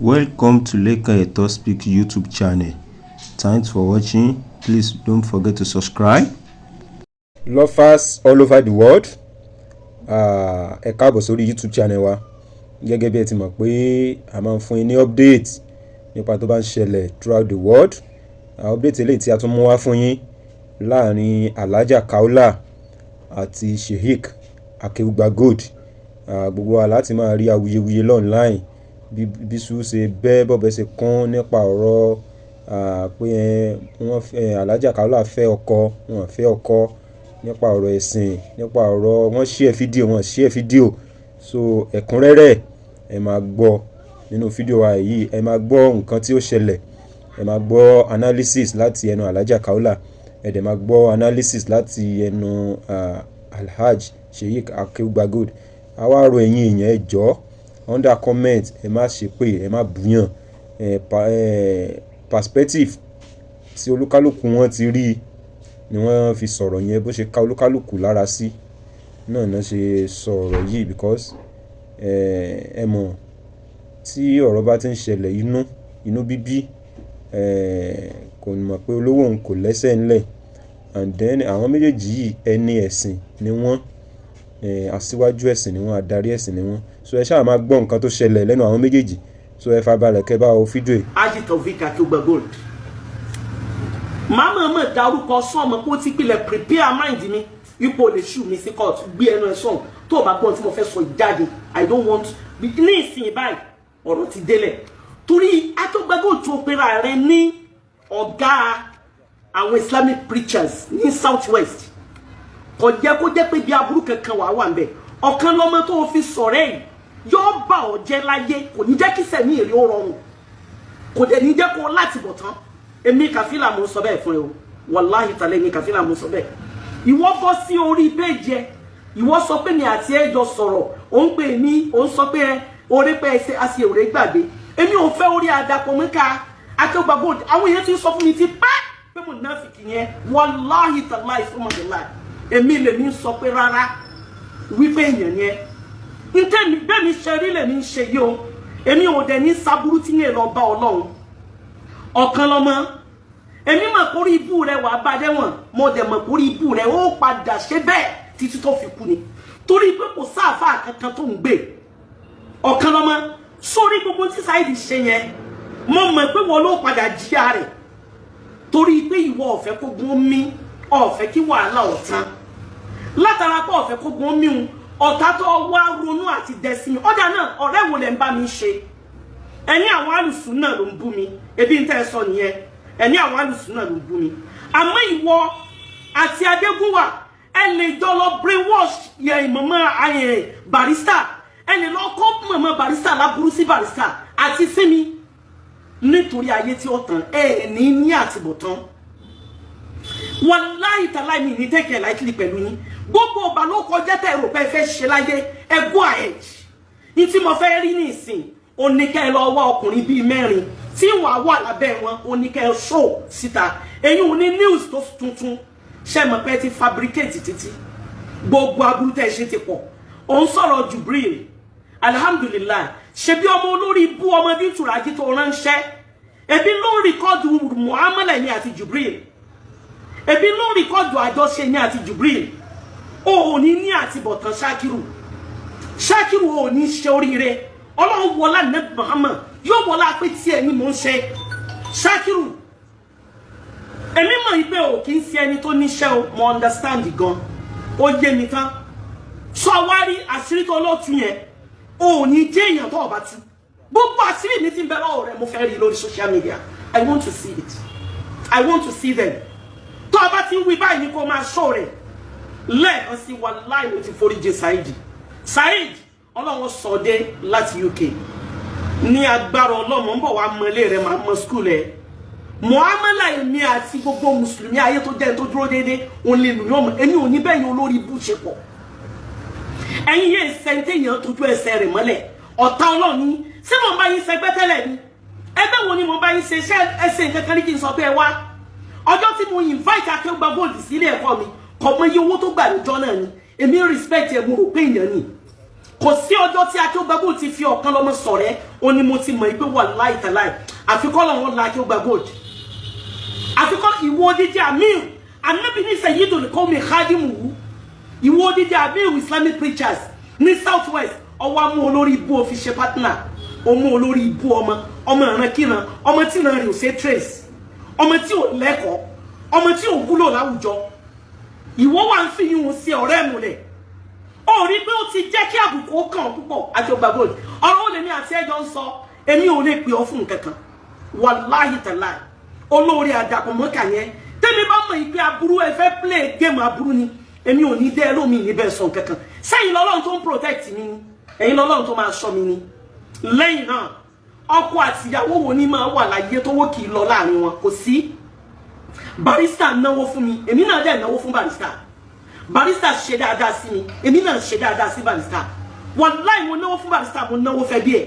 Welcome to Leka Eto Speak YouTube channel. Thanks for watching. Please don't forget to subscribe. Lovers all over the world, ẹ káàbọ̀ sórí YouTube channel wa. Gẹ́gẹ́ bí ẹ ti mọ̀ pé a máa ń fún yín ní update nípa tó bá ń ṣẹlẹ̀ throughout the world. Update eléyìí tí a tún mú wá fún yín láàrin Alhaja Kaola àti Sheikh Akeugba Gold. Gbogbo wa láti máa rí awuyewuye online bí sùúrù ṣe bẹ́ bọ́bẹ̀ ṣe kún nípa ọ̀rọ̀ pé wọ́n fẹ́ Alhaja Kaola fẹ́ ọkọ, wọ́n fẹ́ ọkọ, nípa ọ̀rọ̀ ẹ̀sìn, nípa ọ̀rọ̀ wọ́n share fídíò. So ẹ̀kúnrẹ́rẹ́ ẹ máa gbọ́ nínú fídíò wa yìí, ẹ máa gbọ́ nǹkan tí ó ṣẹlẹ̀, ẹ máa gbọ́ analysis láti ẹnu Alhaja Kaola, ẹ dẹ̀ máa gbọ́ analysis láti ẹnu Alhaj Sheikh Akeugba Gold. A wá rọ̀ ẹ̀yin èèyàn ẹ jọ̀ọ́ under comment ẹ má ṣe pé ẹ má búyàn, perspective tí olúkálùkù wọn ti rí ni wọ́n fi sọ̀rọ̀ yẹn, bó ṣe ká olúkálùkù lára sí náà náà ṣe sọ̀rọ̀ yìí because ẹ mọ̀ tí ọ̀rọ̀ bá ti ń ṣẹlẹ̀ inú bíbí kò mọ̀ pé olówó òun kò lẹ́sẹ̀ ńlẹ̀, and then àwọn méjèèjì yìí ẹni ẹ̀sìn ni wọ́n, aṣíwájú ẹ̀sìn ni wọ́n, adarí ẹ̀sìn ni wọ́n. So ẹ ṣáà máa gbọ́ nǹkan tó ṣẹlẹ̀ lẹ́nu àwọn méjèèjì, so ẹ farabalẹ̀ kẹ́ bá wo fídíò yìí. Haji Taofeek Akeugba Gold màmá mọ̀ dárúkọ sọ́ọ̀mù kó ti pilẹ̀ prepare mind mi ipò lè ṣù mí sí court gbé ẹnu ẹ̀ sọ̀hún tó o bá gbọ́n tí mo fẹ́ sọ ìjáde I don't want ní ìsìn báyìí ọ̀rọ̀ ti délẹ̀ torí Akeugba Gold tó pera rẹ̀ ní ọ̀gá àwọn Islamic preachers ní South West kò jẹ́ kó jẹ́ pé bí aburú kankan wà ń bẹ̀ ọ̀kan lọ́mọ tó fi sọ̀rẹ́ yìí yóò bá ọ jẹ́ láyé kò ní jẹ́ kí sẹ̀mí èrè ó rọrùn kò dẹ̀ ní jẹ́ kó láti bọ̀ tán èmi Kafila mo sọ bẹ́ẹ̀ fún ẹ o wàláhì tàlẹ́ èmi Kafila mo sọ bẹ́ẹ̀ ìwọ bọ́ sí orí péjì ẹ ìwọ sọ pé mi àti ẹ jọ sọ̀rọ̀ ò ń pè mí ò ń sọ pé orí pé ẹ ṣe àṣì òré gbàgbé èmi ò fẹ́ orí àdàpọ̀ mẹ́ka Akeugba Gold àwọn èèyàn ti sọ fún mi ti pé mo náà fi kìyẹn wàláhì tàlẹ́ ìfọmọdéláì èmi lèmi sọ pé rárá wípé èèyàn yẹn ntẹ́mi bẹ́ẹ̀ mi ṣe rí lèmi ń ṣe yìí o èmi ò dẹ̀ ní sábúrú tí yẹn lọ bá Ọlọ́run ọ̀kan lọ́mọ èmi mọ̀ kórí ibú rẹ̀ wà bá dẹ́wọ̀n mo dẹ̀ mọ̀ kórí ibú rẹ̀ ó padà ṣe bẹ́ẹ̀ títí tó fi kú ni torí pé kò sáàfà kankan tó ń gbé ọ̀kan lọ́mọ sórí gbogbo tí Saheed ṣe yẹn mo mọ̀ pé wọ́n ló padà jíya rẹ̀ torí pé ìwọ ọ̀fẹ́ kó gún mi ọ̀fẹ́ kí wàhálà ọ̀tán látara pé ọ̀fẹ́ kó gún mi ọ̀tá tó wá ronú àti dẹ̀sí ọ̀dà náà ọ̀rẹ́ wo lẹ̀ ń bá mi ṣe ẹni àwọn alùsùn náà ló ń bú mi ebi ń tẹ́ ẹ sọ nìyẹn ẹni àwọn alùsùn náà ló ń bú mi àmọ́ ìwọ àti Adégúnwà ẹ lè jọ lọ brainwash yẹ mọ̀mọ́ Barrister ẹ lè lọ kọ́ mọ̀mọ́ Barrister láburú sí Barrister àti sími nítorí ayé tí ó tàn ẹ ní àtìbọ̀tán wàláhì tàláhì mi ní tẹ́kẹ̀ láìkìlì pẹ̀lú yín gbogbo ọba ló kọjá tẹ́ ẹ̀rọ pé fẹ́ ṣe láyé ẹ go ahead ní tí mo fẹ́ rí ní ìsìn oníkẹ́ lọ wá ọkùnrin bíi mẹ́rin tí wọ́n wà lábẹ́ wọn oníkẹ́ show síta èyí ò ní news tó tuntun ṣe mọ̀ pé ti fabricate títí gbogbo aburú tẹ́ ṣe ti pọ̀ òun sọ̀rọ̀ Jubril alhamdulillah ṣe bí ọmọ olórí ibú ọmọ bí Turaji tó ránṣẹ́ ebi ló ń rìkọ́dù muamala ní àti Jubril ebi ló ń rìkọ́dù àjọṣe ní àti Jubril o ní àtibọ̀tán Ṣakiru o ní ṣe oríire Ọlọ́run wọlá Nabi Muhammad yóò wọlá pé tí ẹni mò ń ṣe Ṣakiru èmi mọ̀ ìpé o kì í ṣe ẹni tó níṣẹ́ o mo understand gan ó yé mi tán sọ wárí àṣírí tó lọ́tún yẹn o ní jẹ́ èèyàn tó ọba tú gbogbo àṣírí mi ti ń bẹ lọ́wọ́ rẹ̀ mo fẹ́ rí lórí social media I want to see it I want to see them tó ọba ti ń wí báyìí ni kò máa ṣọ́ rẹ̀ lẹ́ẹ̀kan sí wàláhì ló ti foríjì Saheed Ọlọ́run sọdé láti UK ní agbára Ọlọ́run ń bọ̀ wá mọ́lé rẹ̀ máa mọ́ skúl ẹ̀ muamala èmi àti gbogbo mùsùlùmí ayé tó jẹ́ tó dúró déédé òun lè lùyọ́ mọ́ èmi ò ní bẹ́ẹ̀ yẹn olórí ibú ṣe pọ̀ ẹ̀yin yẹn sẹ́ńtẹ̀yàn tójú ẹsẹ̀ rẹ̀ mọ́lẹ̀ ọ̀tá Ọlọ́run ní ṣé mo bá yín ṣẹgbẹ́ tẹ́lẹ̀ ni ẹgbẹ́ wo ni mo bá yín ṣe ẹsẹ̀ nǹkan kan ní kí n sọ pé ẹ wá ọjọ́ tí mo invite Akeugba Gold sílé ẹ̀kọ́ mi kò mọ iye owó tó gbà níjọ́ náà ni èmi respect ẹ̀ mo rò pé èèyàn ni kò sí ọjọ́ tí Akeugba Gold ti fi ọ̀kan lọ́mọ sọ̀rẹ́ ó ní mo ti mọ̀ pé wallahi ta'ala àfikọ́ lọ́wọ́ la Akeugba Gold àfikọ́ ìwọ dídí Amir Ànábì ní sayyidul qawmi khadimuhu ìwọ dídí Amir Islamic preachers ní Southwest ọwọ́ amú olórí ibu official partner ọmọ olórí ibu ọmọ ìran kíran ọmọ tí náà rí ò ṣe trace ọmọ tí ò lẹ́kọ̀ọ́ ọmọ tí ò wúlò láwùjọ ìwọ wà ń fi yún sí ọ̀rẹ́ múlẹ̀ ó rí pé ó ti jẹ́ kí àbùkù ó kàn púpọ̀ Akeugba Gold ọ̀rọ̀ ó lè ní àti ẹjọ́ ń sọ èmi ò lè pè ọ́ fún kankan wallahi ta'ala olórí àdàpọ̀ mọ́kà yẹn tẹ́mi bá mọ̀ ìpé aburú ẹ fẹ́ play game aburú ni èmi ò ní dẹ́ lómi níbẹ̀ sọ kankan sẹ́yìn lọ́lọ́run tó ń protect mi ni ẹ̀yin lọ́lọ́run tó máa ṣọ́ mi ni lẹ́yìn náà ọkọ àti ìyàwó wo ni máa wà láyé tó wó kì í lọ láàrin wọn kò sí Barrister náwó fún mi èmi náà dẹ̀ náwó fún Barrister ṣe dáadáa sí mi èmi náà ṣe dáadáa sí Barrister wallahi mo náwó fún Barrister mo náwó fẹ́ bí ẹ̀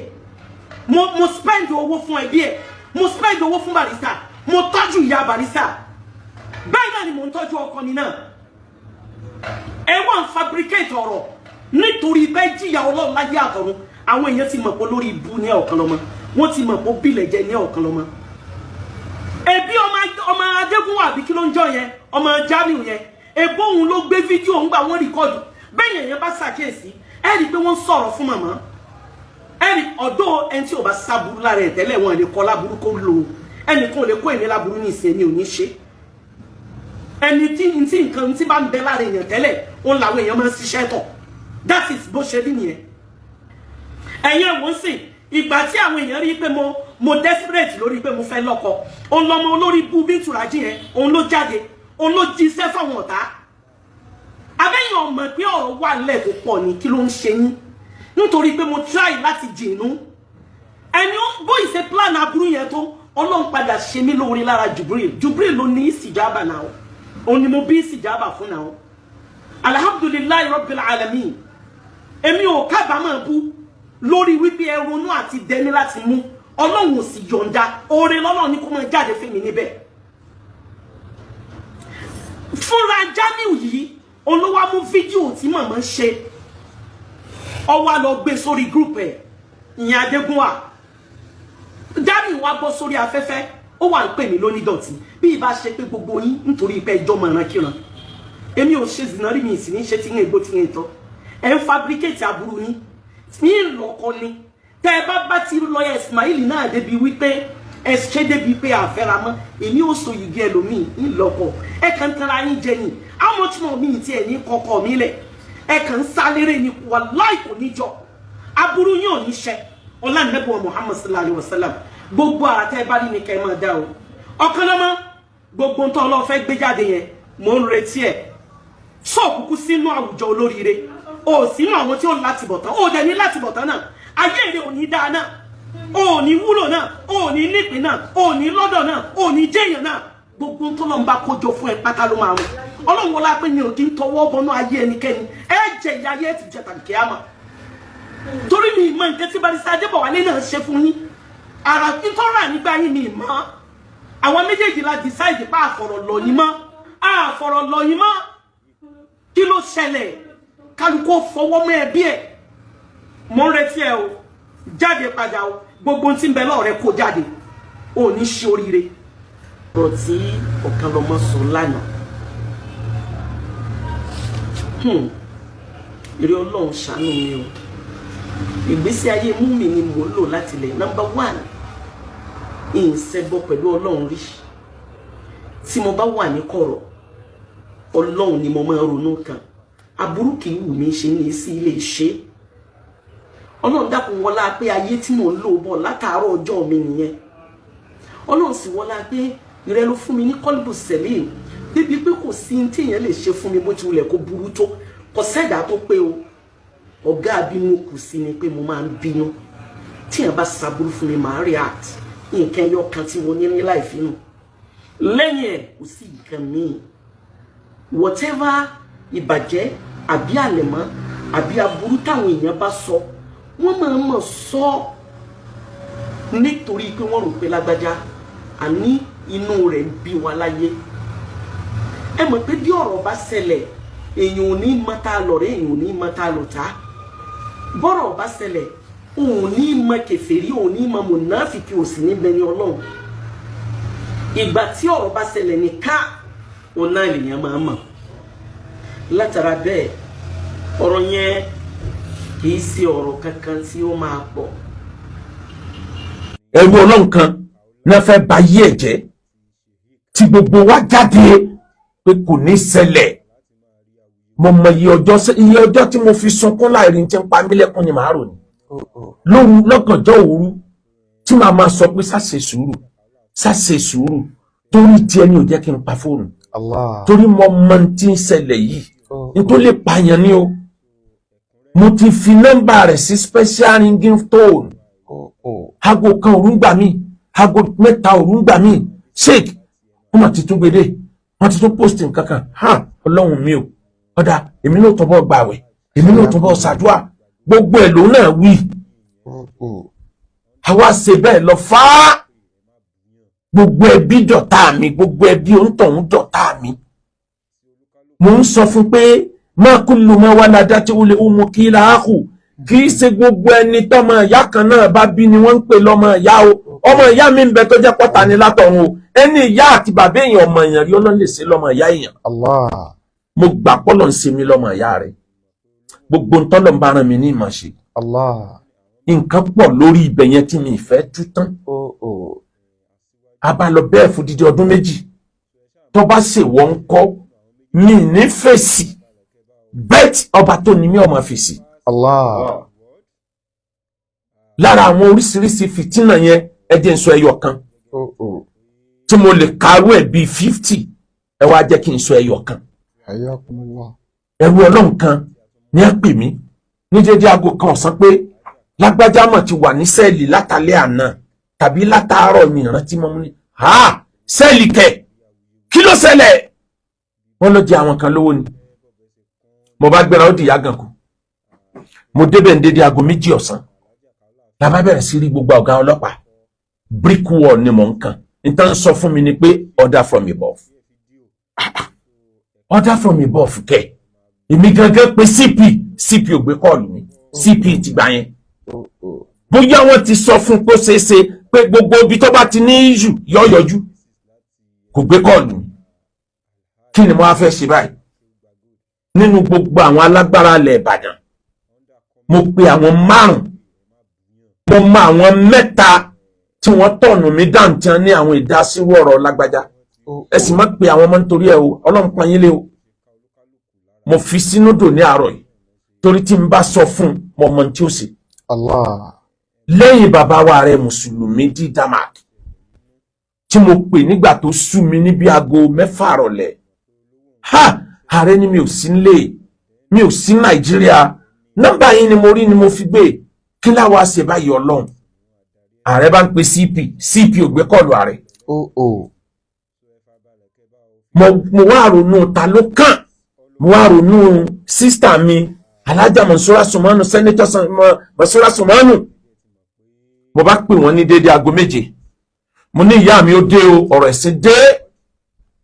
mo spend owó fún ẹbí ẹ̀ mo spend owó fún Barrister mo tọ́jú ìyá Barrister bẹ́ẹ̀ náà ni mo ń tọ́jú ọkọ mi náà ẹ wọ́n fabricate ọ̀rọ̀ nítorí bẹ́ẹ̀ jìyà Ọlọ́run láyé àtọ̀run àwọn èèyàn ti mọ̀ pé lórí ibu ní ọ̀kan lọ́mọ wọ́n ti mọ̀ pé bílẹ̀ jẹ́ ní ọ̀kan lọ́mọ ẹbí ọmọ Adégúnwà àbí kí ló ń jọ yẹn ọmọ Jamiu yẹn ebó òun ló gbé fídíò ń gbà wọ́n rìkọ́dù bẹ́ẹ̀ yẹn bá ṣàkíyèsí ẹ rí i pé wọ́n sọ̀rọ̀ fún màmá ẹ rí ọ̀dọ́ ẹni tí ò bá sábúrú lára ẹ̀ tẹ́lẹ̀ wọn lè kọ́ láburú kó lò ẹnìkan ò lè kó èmi láburú ní ìsìn èmi ò ní ṣe ẹni tí nǹkan tí bá ń bẹ lára èèyàn tẹ́lẹ̀ òun làwọn èèyàn máa ń ṣiṣẹ́ tọ̀ that is bó ṣe rí nìyẹn ẹ̀yẹ́ wọ́n sì ìgbà tí àwọn èèyàn rí pé mo desperate lórí pé mo fẹ́ lọ́kọ òun lọmọ olórí bú Bintu Raji yẹn òun ló jáde òun ló jíṣẹ́ fáwọn ọ̀tá abẹ́yìn ọmọ pé ọ̀rọ̀ wà nílẹ̀ tó pọ̀ ní kí ló ń ṣe yín nítorí pé mo try láti jìnnú ẹni bó ìṣe plan aburú yẹn tó Ọlọ́run padà ṣe mí lóore lára Jubril ló ní ìsìjábà náà òun ni mo bí ìsìjábà fún náà alhamdulillahi rabbil alamin èmi ò kábàámọ̀ bú lórí wípé ẹ ronú àti dẹni láti mú Ọlọ́run ò sì yọ̀ǹda oore lọ́lọ́run ní kó máa jáde fún mi níbẹ̀ fúnra Jamiu yìí olówó mú fídíò tí màmá ń ṣe ó wá lọ gbé sórí group ẹ̀ ìyẹn Adégúnwà Jamiu wá bọ́ sórí afẹ́fẹ́ ó wà ń pè mí lónídọ̀tí bí ìbá ṣe pé gbogbo yín nítorí pé ẹjọ́ mọ̀ràn kíran èmi ò ṣe zìnà rí mi sì ní ṣe tí ń egbò tí ń tọ́ ẹ̀ ń fabricate aburú ní ìlọ́kọ ni tẹ́ ẹ bá ti lọ́yà Ismail náà débi wípé ẹ ṣe débi pé àfẹ́ramọ́ èmi ò so yìí ẹlòmíì ńlọ́kọ ẹ kàn tara yín jẹ ni àwọn tí mo mi ti ẹ̀ ní kọ́kọ́ mi lẹ̀ ẹ kàn ń sálérè ní wallahi kò ní jọ aburú yín ò ní ṣẹ ọlá nẹ́bọ̀ Muhammad sallallahu alaihi wasallam gbogbo àtẹ́ bá rí ni kẹ́ ẹ máa dá o ọkàn lọ́mọ gbogbo ń tọ́ ọlọ́ọ̀ fẹ́ gbé jáde yẹn mò ń retí ẹ̀ sọ́ọ̀kùkù sínú àwùjọ olóríire o sínú àwọn tí ó láti bọ̀tán ó dẹ̀ ní láti bọ̀tán náà ayé èrè ò ní dáa náà ò ní wúlò náà ò ní nípìn náà ò ní lọ́dọ̀ náà ò ní jẹ́yàn náà gbogbo tó lọ́n bá kójọ fún ẹ pátá ló máa mú Ọlọ́run wọlá pé mi ò kí ń tọwọ́ bọnú ayé ẹnikẹ́ni ẹ jẹ ìyá ayé ti jẹ tàbí kíámà torí mi ìmọ̀ nǹkan tí Barrister Adébọ̀wálé náà ṣe fún yín ara ìtọ́ra nígbà yín mi ìmọ̀ àwọn méjèèjì la decide pa àfọ̀rọ̀ lọ yín mọ́ kí ló ṣẹlẹ̀ kálukú fọwọ́ mọ́ ẹbí ẹ̀ mo ń retí ẹ o jáde padà o gbogbo tí ń bẹ lọ́rẹ̀ kó jáde o ní ṣe oríire ọ̀rọ̀ tí ọ̀kan lọ́mọ sọ lánàá èrè Ọlọ́run ṣàánú mi o ìgbésí ayé mú mi ni mò ń lò láti lẹ̀ number 1 ìṣẹ́bọ pẹ̀lú Ọlọ́run rí tí mo bá wà ní kọ̀rọ̀ Ọlọ́run ni mo máa ronú kan aburú kì í wù mí ṣe ní sí ilé iṣẹ́ Ọlọ́run dákun wọlá pé ayé tí mò ń lò bọ̀ látàárọ̀ ọjọ́ mi nìyẹn Ọlọ́run sì wọlá pé ìrẹ́ ló fún mi ní kọ́lùbù sẹ́lẹ̀ débi pé kò sí ní tí èèyàn lè ṣe fún mi bó ti wulẹ̀ kó burú tó kò sẹ́dá tó pé o ọ̀gá abínú kù sí ni pé mo máa ń bínú tí èèyàn bá ṣàbúrú fún mi máa react nǹkan ẹyọ kan tí mo ní ní láìfínú lẹ́yìn ẹ̀ kò sí nǹkan míì whatever ìbàjẹ́ àbí àlẹ̀mọ́ àbí aburú táwọn èèyàn bá sọ wọ́n máa ń mọ̀ sọ nítorí pé wọ́n rò pé lágbájá àní inú rẹ̀ ń bí wa láyé ẹ mọ̀ pé bí ọ̀rọ̀ bá ṣẹlẹ̀ èèyàn ò ní mọ́ta lọ̀rẹ́ èèyàn ò ní mọ́ta lọ̀tá bọ́rọ̀ bá ṣẹlẹ̀ òun ní mọ kèfèrí òun ní mọ mùnáfìkì ò sì ní bẹni Ọlọ́run ìgbà tí ọ̀rọ̀ bá ṣẹlẹ̀ nìkan òun náà lèèyàn máa mọ̀ látara bẹ́ẹ̀ ọ̀rọ̀ yẹn kì í ṣe ọ̀rọ̀ kankan tí ó máa pọ̀. ẹrú Ọlọ́run kan náà fẹ́ bà yí ẹ̀ jẹ́ tí gbogbo wa jáde pé kò ní ṣẹlẹ̀ mo mọ iye ọjọ́ tí mo fi sunkún láìrí tí ń pa mí lẹ́kún ni màá rò ní lóru lọ́gànjọ́ òru tí màá máa sọ pé sáṣe sùúrù torí tí ẹni ò jẹ́ kí n pa fóònù torí mo mọ tí ń ṣẹlẹ̀ yìí n tó lè pààyàn ní o mo ti fi nọ́mbà rẹ̀ sí special ringing tone aago kan òru ń gbà mí aago 3 òru ń gbà mí sheik wọ́n ti tún gbede wọ́n ti tún post nǹkan kan Ọlọ́run mi o ọ̀dà èmi náà tún bọ́ gbàwẹ̀ èmi náà tún bọ́ ṣàdúrà gbogbo ẹ̀ lòun náà wí àwa ṣe bẹ́ẹ̀ lọ fà á gbogbo ẹbí dọ̀tá mi gbogbo ẹbí òǹtọ̀hún dọ̀tá mi mo ń sọ fún pé má kullu ma waladati ul ummu kila akhu kì í ṣe gbogbo ẹni tọ́mọ ìyá kan náà bá bí ni wọ́n ń pè lọ́mọ ìyá o ọmọ ìyá mi ń bẹ tó jẹ́ pọ́ta ni látọ̀run o ẹni ìyá àti bàbá èèyàn ọmọ èèyàn rí Ọlọ́run lè ṣe lọ́mọ ìyá èèyàn mo gbà pọ́lọ̀ ń ṣe mí lọ́mọ ìyá rẹ̀ gbogbo ń tọ́lọ̀ ń bá rán mi ní ìmọ̀ ṣe nǹkan pọ̀ lórí ibẹ̀ yẹn tí mi ìfẹ́ tú tán a bá lọ bẹ́ẹ̀ fún dídí ọdún 2 tó bá ṣe wọ́n ń kọ́ mi ní fèsì bẹ́ẹ̀tì ọba tó ní mí ọmọ fèsì lára àwọn oríṣiríṣi fìtínà yẹn ẹjẹ ń sọ ẹyọ kan tí mo lè kárú ẹ̀ bíi 50 ẹ wá jẹ́ kí n sọ ẹyọ kan ẹrú Ọlọ́run kan ní á pè mí ní dédé aago kan ọ̀sán pé lágbájá mọ̀ ti wà ní sẹ́ẹ̀lì látàlẹ́ àná tàbí látàárọ̀ mi ìrántí mọ́ mú ní sẹ́ẹ̀lì kẹ̀ kí ló ṣẹlẹ̀ wọ́n ló jẹ àwọn kan lówó ni mo bá gbéra ó di ìyá gan kù mo débẹ̀ ní dédé aago 2 ọ̀sán la bá bẹ̀rẹ̀ sí rí gbogbo ọ̀gá ọlọ́pàá brick wall ni mò ń kàn nítorí sọ fún mi ni pé order from above order from above kẹ̀ èmi gangan pé CP ò gbé kọ́ọ̀lù mi CP ti gbà yẹn bóyá wọ́n ti sọ fún kó ṣeéṣe pé gbogbo ibi tó bá ti ní ìjù yọ yọjú kò gbé kọ́ọ̀lù mi kí ni mo wá fẹ́ ṣe báyìí nínú gbogbo àwọn alágbára ilẹ̀ Ìbàdàn mo pe àwọn 5 mo mọ àwọn 3 tí wọ́n tọ̀nù mí dáǹtán ní àwọn ìdásírú ọ̀rọ̀ lágbájá ẹ sì má pe àwọn ọmọ nítorí ẹ o Ọlọ́run pọ́n yín lé o mo fi sínú dò ní àárọ̀ yìí torí tí n bá sọ fún mo mọ tí ó ṣe lẹ́yìn bàbá wa rẹ̀ mùsùlùmí di Damak tí mo pè nígbà tó sú mi níbi aago 6 rọ̀lẹ́ ààrẹ ni mi ò sí nílé mi ò sí Nàìjíríà nọ́mbà yín ni mo rí ni mo fi gbé kí láwa ṣe báyìí Ọlọ́run ààrẹ bá ń pe CP ò gbé kọ́ọ̀lù ààrẹ mo wá ronú ta ló kàn mo wá ronú sísítà mi Alájà Mọ̀nsúrà Sùmánù sẹ́nẹ́tọ̀ Mọ̀nsúrà Sùmánù mo bá pè wọ́n ní déédéé aago 7 mo ní ìyá mi ó dé o ọ̀rọ̀ ẹ̀sìn dé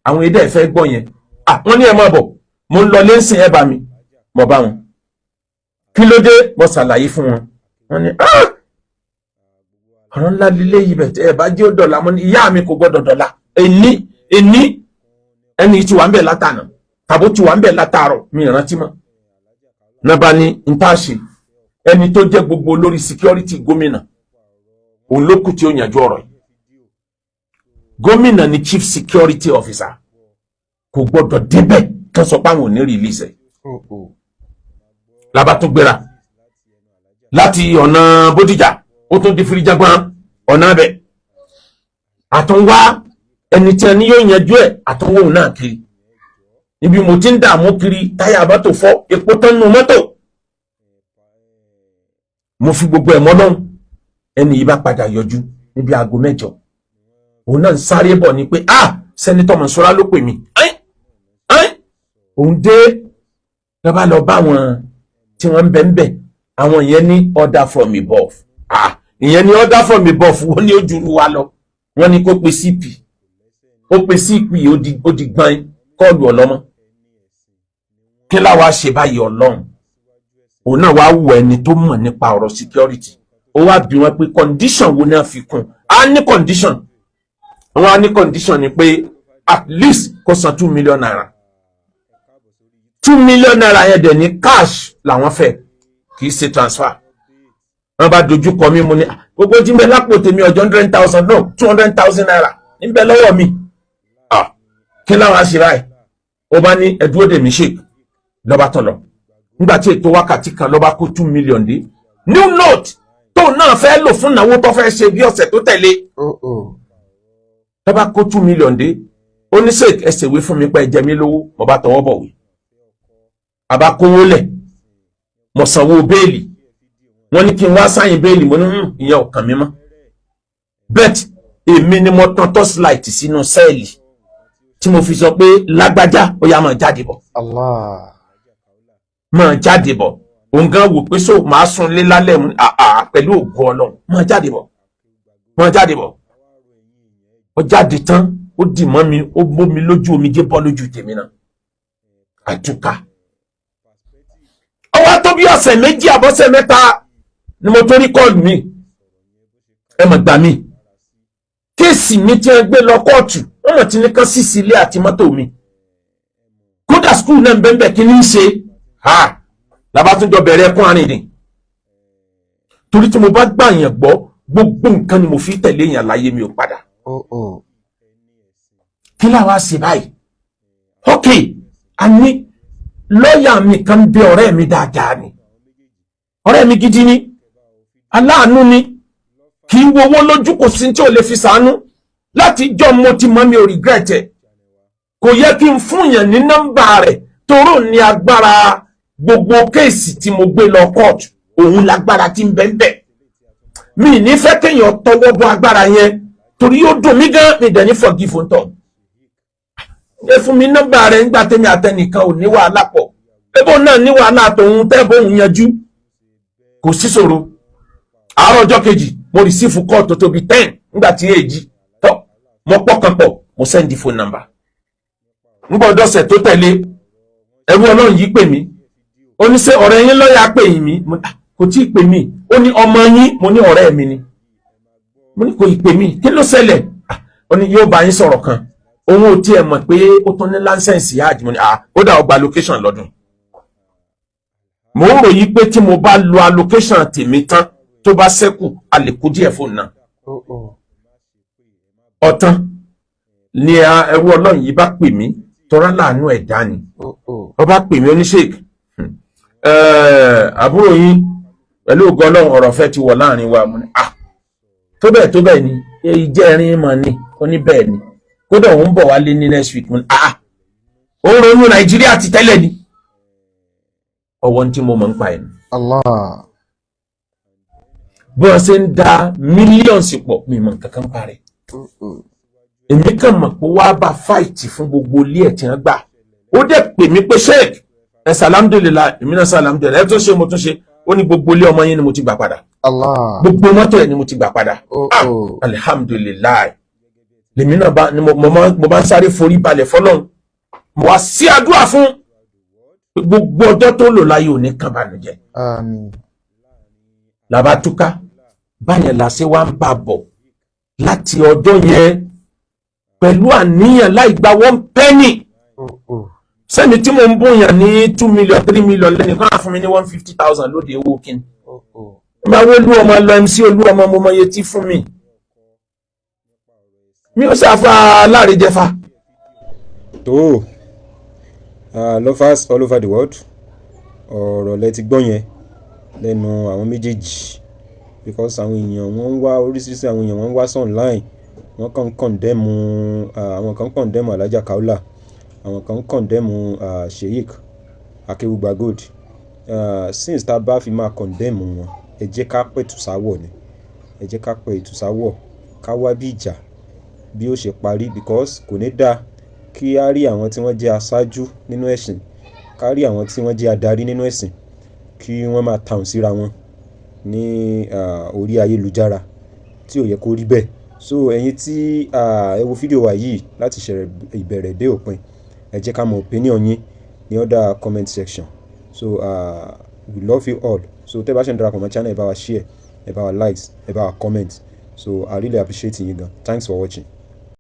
àwọn èdè ẹ̀fẹ́ gbọ́ yẹn wọ́n ní ẹ máa bọ̀ mo ń lọ lẹ́sìn ẹ̀ bá mi mo bá wọn kí ló dé mo ṣàlàyé fún wọn wọ́n ní ọ̀rọ̀ ńlá lílé yìí bẹ̀ ẹ̀ bá jẹ́ ó dọ̀la mo ní ìyá mi kò gbọ́dọ̀ dọ̀la ẹni tí wà ń bẹ̀ látànà tàbó tí wà ń bẹ̀ látàárọ̀ mi ìrántí mọ́ náà bá ní ntáàṣì ẹni tó jẹ́ gbogbo olórí security gómìnà òun ló kù tí ó yànjú ọ̀rọ̀ yìí gómìnà ni chief security officer kò gbọ́dọ̀ débẹ̀ kan sọ pé àwọn ò ní release lábá tó gbéra láti ọ̀nà Bódìjà ó tún di Fìrìjàgbọ́n ọ̀nà abẹ àtúnwá ẹni tí ẹni yóò yanjú ẹ̀ àtúnwò náà kiri ibi mo ti ń dààmú kiri táyà bá tó fọ́ epo tán nù mọ́tò mo fi gbogbo ẹ̀ mọ́ lọ́hùn ẹni yìí bá padà yọjú níbi aago 9 òun náà ń sáré bọ̀ ni pé sẹ́nitọ́ Mọ̀nsúrà ló pè mí òun dé lọ́ba lọ bá wọn tí wọ́n ń bẹ̀ àwọn ìyẹn ní order from above ìyẹn ní order from above wọ́n ní ojú wa lọ wọ́n ní kó pe CP ó pe CP ó di gbọ́n kọ́ọ̀lù ọlọ́mọ kí láwa ṣe báyìí Ọlọ́run òun náà wá wù ẹni tó mọ̀ nípa ọ̀rọ̀ security ó wá bí wọn pé condition wo náà fi kún á ní condition wọn á ní condition ni pé at least kó san 2 million naira 2 million naira yẹn dẹ̀ ní cash làwọn fẹ́ kì í ṣe transfer wọn bá dojú kọ mí mo ní gbogbo tí ń bẹ lápò tèmi ọjọ́ 100,000 náà 200,000 naira níbẹ̀ lọ́wọ́ mi kí láwọn aṣèrà ẹ̀ ó bá ní ẹ̀dúró dèmí ṣèkì lọ́ba tán lọ nígbà tí ètò wákàtí kan lọ́ba kó 2 million dé new note tó náà fẹ́ lò fún ìnáwó tó fẹ́ ṣe bí ọ̀sẹ̀ tó tẹ̀lé lọ́ba kó 2 million dé ó ní ṣèkì ẹsẹ̀ wé fún mi pé ẹ jẹ mí lówó mo bá tọwọ́ bọ̀wé àbá kówó lẹ̀ mo sanwó béèlì wọ́n ní kí n wá sáyìn béèlì mo ní ìyẹn ò kàn mí mọ́ bet èmi ni mo tan torchlight sínú sẹ́ẹ̀lì tí mo fi sọ pé lágbájá ó yá máa jáde bọ̀ máa jáde bọ̀ òun gan wò pé so máa sùn lé lálẹ́ mu pẹ̀lú ògo Ọlọ́run máa jáde bọ̀ ó jáde tán ó dì mọ́ mi ó bó mi lójú omijé bọ́ lójú tèmi náà àtúkà ó wá tó bí ọ̀sẹ̀ méjì àbọ̀sẹ̀ mẹ́ta ni mo tó rí kọ́ọ̀lù mi ẹ mọ̀ gbà mí kéèsì mi tí wọ́n gbé lọ kóòtù wọ́n mọ̀ tí ní kán sísí ilé àti mọ́tò mi kódà skul náà bẹ́ẹ̀ kí ní í ṣe labátúnjọ bẹ̀rẹ̀ ẹkún arìnrìn torí tí mo bá gbà yàn gbọ́ gbogbo nǹkan ni mo fi tẹ̀lé yàn láyé mi ò padà kí láwa ṣe báyìí ok a ní lọ́ọ̀yà mi kan bẹ ọ̀rẹ́ mi dáadáa ni ọ̀rẹ́ mi gidi ni aláàánú ni kì í wowó lójú kò sí tí ò lè fi ṣàánú láti jọ mo ti mọ mi ò regret ẹ kò yẹ kí n fún yàn ní nọ́mbà rẹ̀ toró ní agbára gbogbo kéèsì tí mo gbé lọ kóòtù òun lágbára tí ń bẹ ń bẹ mi ní fẹ́ kéèyàn tọwọ́ bọ agbára yẹn torí yóò dùn mí gan mi dẹ̀ ní forgive ń tọ̀ ẹ fún mi nọ́mbà rẹ̀ nígbà tẹ́mi àtẹnìkan ò ní wàhálà pọ̀ ebo náà ní wàhálà tòun tẹ́bọ̀n yanjú kò sí ṣòro àárọ̀ ọjọ́ kejì mo rìsífù kọ́ọ̀tù tó tóbi 10 nígbà tí èjì tọ́ mo pọ́kàn pọ̀ mo sẹ́ndì phone number nígbà ọdọ́sẹ̀ tó tẹ̀lé ẹrú Ọlọ́run yìí pè mí ó ní ṣé ọ̀rẹ́ yín lọ́ọ̀yà pè yín mi kò tí ì pè mí ó ní ọmọ yín mo ní ọ̀rẹ́ mi ni mo ní kò ì pè mí kí ló ṣẹlẹ̀ ó ní yóò bá yín sọ̀rọ̀ kan òun ò tiẹ̀ mọ̀ pé ó tún ní láńsẹ̀nsì hajj mo ní ó dà ọgbà location lọ́dún mo ń ròyìn pé tí mo bá lo allocation tèmi tán tó bá ṣẹ́kù a lè kó díẹ̀ fóònù náà ọ̀tán ni ẹrú Ọlọ́run yìí bá pè mí tọ́rá láàánú ẹ̀dá ni ó bá pè mí oníṣègùn àbúrò yín pẹ̀lú ògo Ọlọ́run ọ̀rọ̀ fẹ́ ti wọ̀ láàrin wa mo ní tó bẹ́ẹ̀ ni ìjẹ́rin mọ̀ ni ó ní bẹ́ẹ̀ ni kódà òun bọ̀ wálé ní next week mo ní ó ń ronú Nàìjíríà ti tẹ́lẹ̀ ni ọwọ́ tí mo mọ̀ ń pa ẹ̀ bí wọ́n ṣe ń da mílíọ̀nsì pọ̀ mi mọ̀ nǹkan kan parẹ́ èmi kàn mọ̀ pé wàá bá fáìtì fún gbogbo ilé ẹ̀ tí wọ́n gbà ó dẹ̀ pè mí pé sheik ẹ sàlámdùlélà èmi náà sàlámdùlélà ẹ tó ṣe mo tún ṣe ó ní gbogbo ilé ọmọ yín ni mo ti gbà padà gbogbo mọ́tò ẹ̀ ni mo ti gbà padà alihamudulilayi lèmi náà mo bá ń sáré forí balẹ̀ fọlọ́run mo wá sí àdúrà fún gbogbo ọjọ́ tó lò láyé òní kan bànújẹ́ làbá túká báyẹn làṣẹ wá ń bà bọ̀ láti ọjọ́ yẹn pẹ̀lú àníyàn láì gba 1 penny sẹ́ni tí mo ń bóyàn ní 2 million 3 million lẹ́nìkan á fún mi ní 150,000 lóde owó kíni máa wó olú ọmọ lọ MC olú ọmọ mo mọ iye tí fún mi ò ṣàfà láàrin jẹfa. tó lovers all over the world ọ̀rọ̀ lẹ ti gbọ́ yẹn lẹ́nu àwọn méjèèjì because àwọn èèyàn wọ́n ń wá oríṣiríṣi àwọn èèyàn wọ́n ń wá sí online wọ́n kàn ń kọ̀ndẹ́mù àwọn kan ń kọ̀ndẹ́mù Alhaja Kaola àwọn kan ń kọ̀ndẹ́mù Sheikh Akeugba Gold since tá a bá fi máa kọ̀ndẹ́mù wọn ẹ jẹ́ ká pẹ̀tù sáwọ̀ ni ẹ jẹ́ ká pẹ̀tù sáwọ̀ ká wá bí ìjà bí ó ṣe parí because kò ní dáa kí á rí àwọn tí wọ́n jẹ́ aṣáájú nínú ẹ̀sìn ká rí àwọn tí wọ́n jẹ́ adarí nínú ẹ̀sìn kí wọ́n máa tàùn síra wọn ní orí ayélujára tí ò yẹ kó rí bẹ́ẹ̀ so ẹ̀yin tí ẹ wo fídíò wa yìí láti ṣẹ̀rẹ̀ ìbẹ̀rẹ̀ dé òpin ẹ jẹ́ ká mọ opinion yín ní under comment section so we love you all. So tẹ́ bá ṣe ń darapọ̀ mọ́ channel ẹ bá wa share, ẹ bá wa likes, ẹ bá wa comment. So I really appreciate yín gan. Thanks for watching.